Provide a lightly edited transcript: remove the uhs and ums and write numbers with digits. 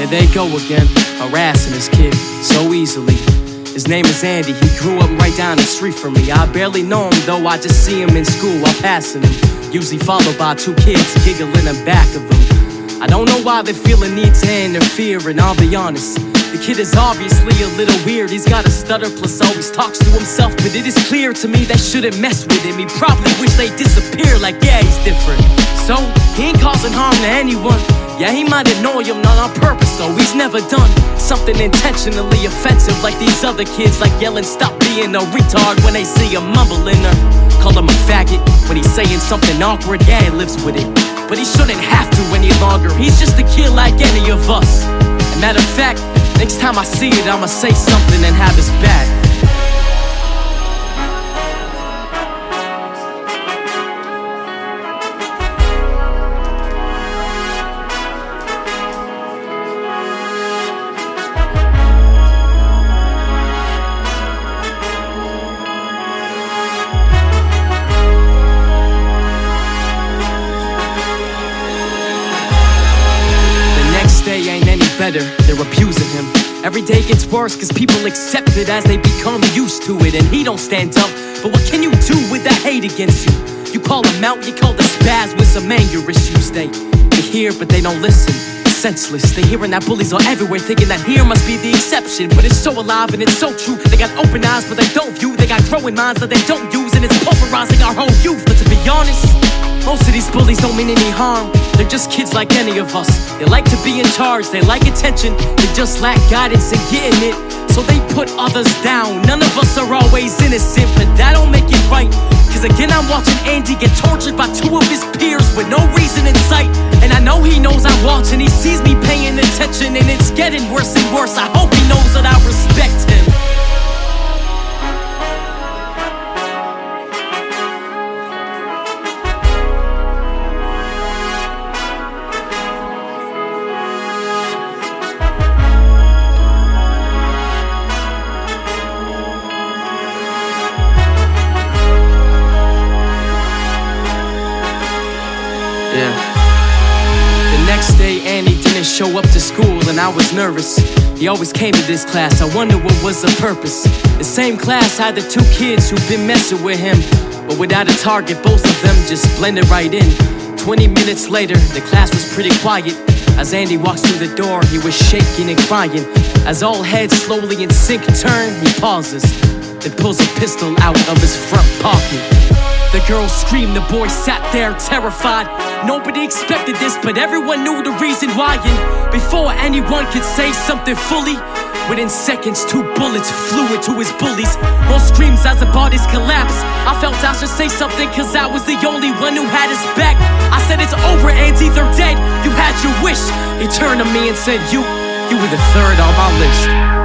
they go again, harassing this kid so easily. His name is Andy, he grew up right down the street from me. I barely know him though, I just see him in school while passing him. Usually followed by two kids giggling in back of him. I don't know why they feel a need to interfere, and I'll be honest, the kid is obviously a little weird. He's got a stutter plus always talks to himself, but it is clear to me they shouldn't mess with him. He probably wish they disappear, like yeah, he's different. So, he ain't causing harm to anyone. Yeah, he might annoy him, not on purpose though. He's never done something intentionally offensive like these other kids, like yelling stop being a retard when they see him mumbling, or call him a faggot when he's saying something awkward. Yeah, he lives with it, but he shouldn't have to any longer. He's just a kid like any of us. And matter of fact, next time I see it, I'ma say something and have his back. Day ain't any better, they're abusing him. Every day gets worse cause people accept it as they become used to it. And he don't stand up, but what can you do with the hate against you? You call him out, you call the spaz with some anger issues. They hear but they don't listen, senseless. They hearing that bullies are everywhere, thinking that here must be the exception. But it's so alive and it's so true. They got open eyes but they don't view. They got growing minds that they don't use, and it's pulverizing our whole youth. But to be honest, most of these bullies don't mean any harm. They're just kids like any of us. They like to be in charge, they like attention. They just lack guidance and getting it, so they put others down. None of us are always innocent, but that don't make it right. Cause again I'm watching Andy get tortured by two of his peers with no reason in sight. And I know he knows I'm watching, he sees me paying attention, and it's getting worse and worse. I hope he knows that I respect him. Yeah. The next day, Andy didn't show up to school, and I was nervous. He always came to this class, I wonder what was the purpose. The same class had the two kids who've been messing with him, but without a target, both of them just blended right in. 20 minutes later, the class was pretty quiet. As Andy walks through the door, he was shaking and crying. As all heads slowly in sync turn, he pauses, then pulls a pistol out of his front pocket. The girl screamed, the boy sat there terrified. Nobody expected this, but everyone knew the reason why. And before anyone could say something fully, within seconds 2 bullets flew into his bullies. More screams as the bodies collapsed. I felt I should say something cause I was the only one who had his back. I said it's over, Andy, they're dead. You had your wish. He turned to me and said, you were the third on my list.